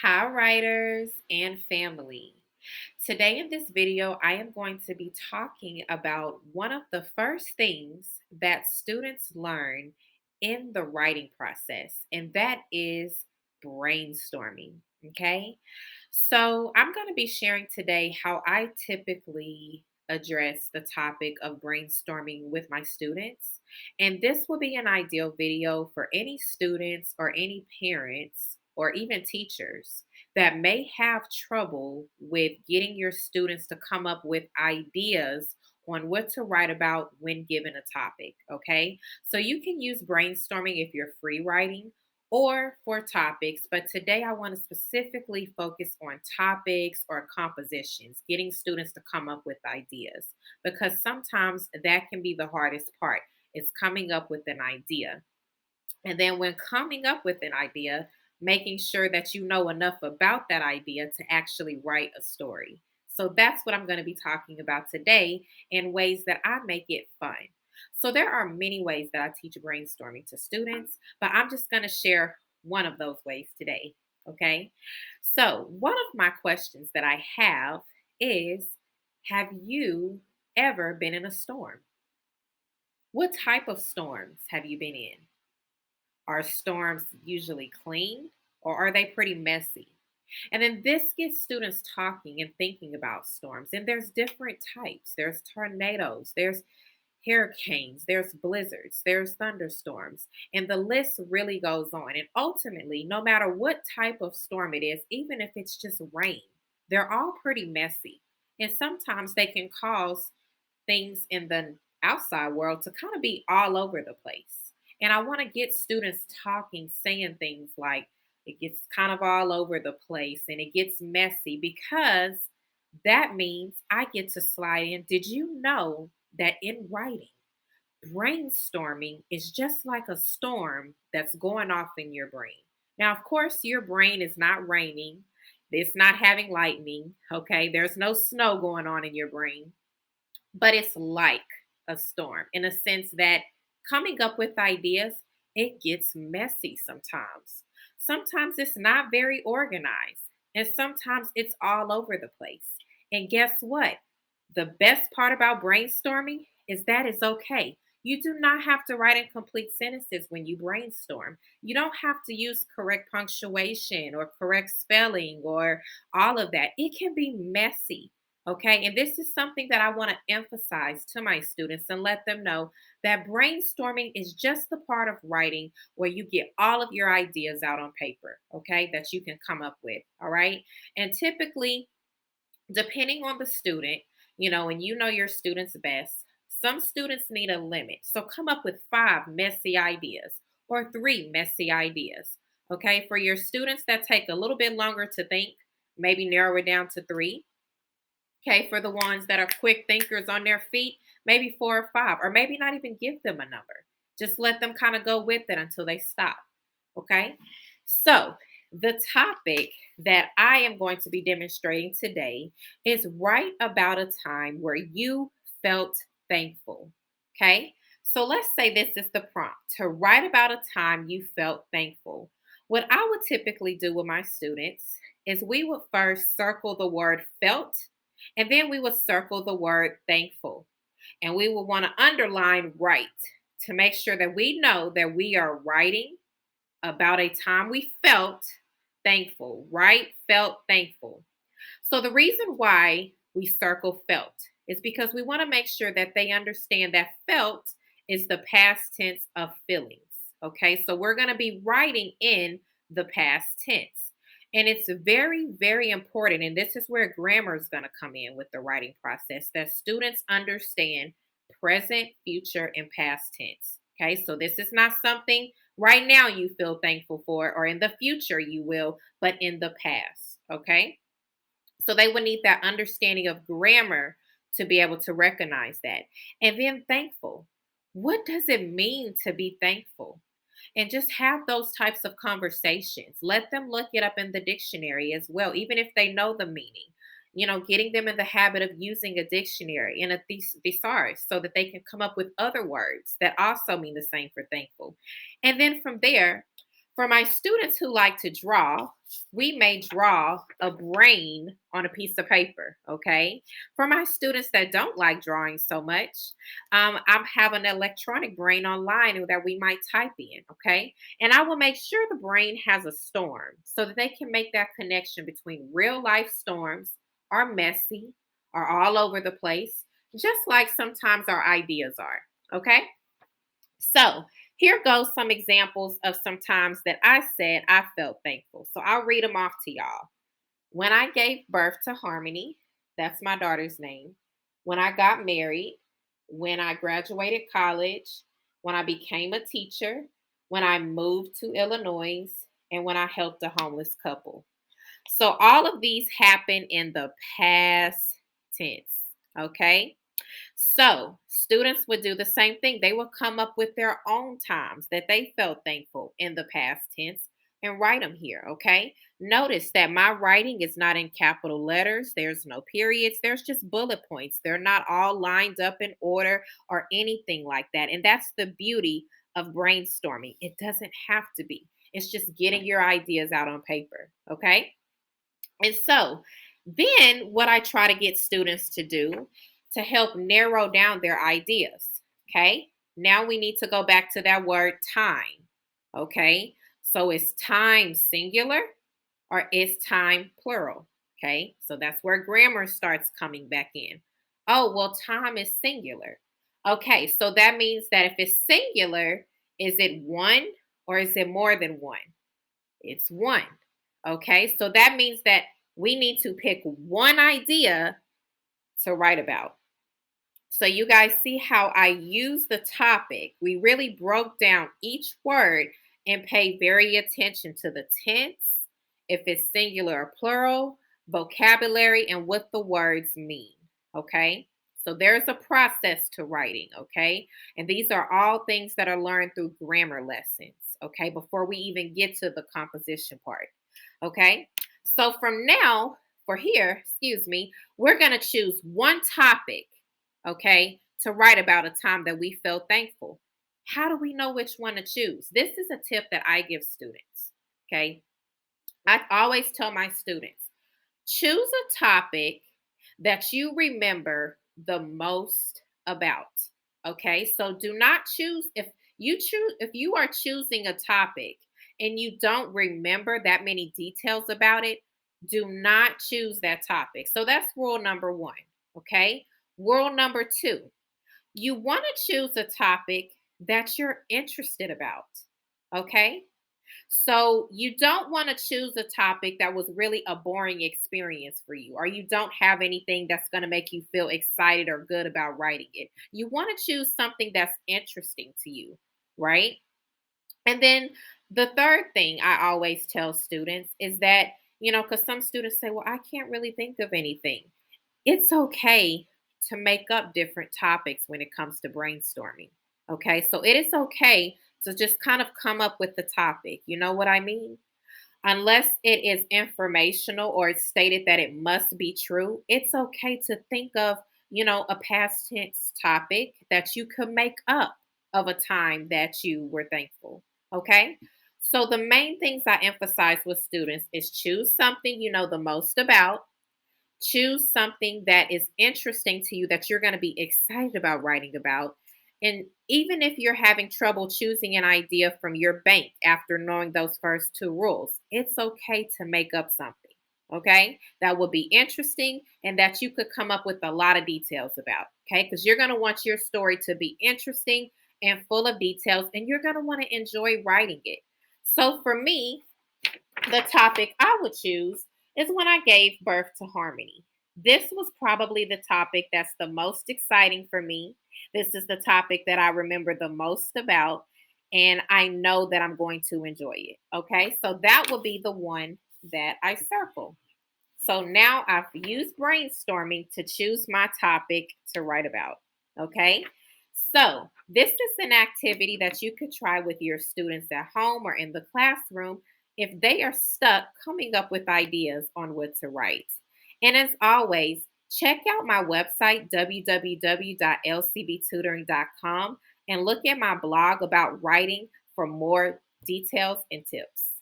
Hi, writers and family. Today in this video, I am going to be talking about one of the first things that students learn in the writing process, and that is brainstorming. Okay, so I'm going to be sharing today how I typically address the topic of brainstorming with my students. And this will be an ideal video for any students or any parents or even teachers that may have trouble with getting your students to come up with ideas on what to write about when given a topic. Okay, so you can use brainstorming if you're free writing or for topics, but today I want to specifically focus on topics or compositions, getting students to come up with ideas, because sometimes that can be the hardest part. It's coming up with an idea. And then when coming up with an idea, making sure that you know enough about that idea to actually write a story. So that's what I'm going to be talking about today in ways that I make it fun. So there are many ways that I teach brainstorming to students, but I'm just going to share one of those ways today. Okay. So one of my questions that I have is, have you ever been in a storm? What type of storms have you been in? Are storms usually clean or are they pretty messy? And then this gets students talking and thinking about storms. And there's different types. There's tornadoes, there's hurricanes, there's blizzards, there's thunderstorms, and the list really goes on. And ultimately, no matter what type of storm it is, even if it's just rain, they're all pretty messy. And sometimes they can cause things in the outside world to kind of be all over the place. And I want to get students talking, saying things like it gets kind of all over the place and it gets messy because that means I get to slide in. Did you know that in writing, brainstorming is just like a storm that's going off in your brain? Now, of course, your brain is not raining, it's not having lightning, okay? There's no snow going on in your brain, but it's like a storm in a sense that coming up with ideas, it gets messy sometimes. Sometimes it's not very organized, and sometimes it's all over the place. And guess what? The best part about brainstorming is that it's okay. You do not have to write in complete sentences when you brainstorm. You don't have to use correct punctuation or correct spelling or all of that. It can be messy. Okay, and this is something that I want to emphasize to my students and let them know that brainstorming is just the part of writing where you get all of your ideas out on paper, okay, that you can come up with. All right, and typically, depending on the student, and you know your students best, some students need a limit. So come up with five messy ideas or three messy ideas. Okay, for your students that take a little bit longer to think, maybe narrow it down to three. Okay, for the ones that are quick thinkers on their feet, maybe four or five, or maybe not even give them a number. Just let them kind of go with it until they stop. Okay, so the topic that I am going to be demonstrating today is write about a time where you felt thankful. Okay, so let's say this is the prompt to write about a time you felt thankful. What I would typically do with my students is we would first circle the word felt and then we would circle the word thankful. And we would want to underline right to make sure that we know that we are writing about a time we felt thankful, right? Felt thankful. So the reason why we circle felt is because we want to make sure that they understand that felt is the past tense of feelings. Okay, so we're going to be writing in the past tense. And it's very, very important. And this is where grammar is going to come in with the writing process that students understand present, future, and past tense. Okay, so this is not something right now you feel thankful for, or in the future you will, but in the past. Okay, so they would need that understanding of grammar to be able to recognize that. And then thankful. What does it mean to be thankful? And just have those types of conversations. Let them look it up in the dictionary as well, even if they know the meaning. Getting them in the habit of using a dictionary and a thesaurus so that they can come up with other words that also mean the same for thankful. And then from there, For my students who like to draw, we may draw a brain on a piece of paper, okay? For my students that don't like drawing so much, I have an electronic brain online that we might type in, okay? And I will make sure the brain has a storm so that they can make that connection between real life storms are messy, are all over the place, just like sometimes our ideas are, okay? So here goes some examples of some times that I said I felt thankful. So I'll read them off to y'all. When I gave birth to Harmony, that's my daughter's name. When I got married, when I graduated college, when I became a teacher, when I moved to Illinois, and when I helped a homeless couple. So all of these happen in the past tense. Okay. So, students would do the same thing. They would come up with their own times that they felt thankful in the past tense and write them here, okay? Notice that my writing is not in capital letters, there's no periods, there's just bullet points. They're not all lined up in order or anything like that. And that's the beauty of brainstorming. It doesn't have to be, it's just getting your ideas out on paper, okay? And so, then what I try to get students to do to help narrow down their ideas. Okay. Now we need to go back to that word time. Okay. So is time singular or is time plural? Okay. So that's where grammar starts coming back in. Oh, well, time is singular. Okay. So that means that if it's singular, is it one or is it more than one? It's one. Okay. So that means that we need to pick one idea to write about. So you guys see how I use the topic. We really broke down each word and paid very attention to the tense, if it's singular or plural, vocabulary, and what the words mean. Okay. So there's a process to writing. Okay. And these are all things that are learned through grammar lessons. Okay. Before we even get to the composition part. Okay. So from now, for here, excuse me, we're going to choose one topic, okay, to write about a time that we felt thankful. How do we know which one to choose? This is a tip that I give students, okay? I always tell my students, choose a topic that you remember the most about. Okay? So do not choose if you are choosing a topic and you don't remember that many details about it, do not choose that topic. So that's rule number 1, okay? Rule number 2, you want to choose a topic that you're interested about. Okay? So you don't want to choose a topic that was really a boring experience for you, or you don't have anything that's going to make you feel excited or good about writing it. You want to choose something that's interesting to you, right? And then the third thing I always tell students is that, because some students say, well, I can't really think of anything. It's okay to make up different topics when it comes to brainstorming. Okay, so it is okay to just kind of come up with the topic. You know what I mean? Unless it is informational or it's stated that it must be true, it's okay to think of, a past tense topic that you could make up of a time that you were thankful. Okay. So the main things I emphasize with students is choose something you know the most about. Choose something that is interesting to you that you're going to be excited about writing about. And even if you're having trouble choosing an idea from your bank after knowing those first 2 rules, it's okay to make up something. Okay, that will be interesting and that you could come up with a lot of details about. Okay, because you're going to want your story to be interesting and full of details, and you're going to want to enjoy writing it. So for me, the topic I would choose is when I gave birth to Harmony. This was probably the topic that's the most exciting for me. This is the topic that I remember the most about, and I know that I'm going to enjoy it. Okay, so that will be the one that I circle. So now I've used brainstorming to choose my topic to write about. Okay, so this is an activity that you could try with your students at home or in the classroom if they are stuck coming up with ideas on what to write. And as always, check out my website, www.lcbtutoring.com, and look at my blog about writing for more details and tips.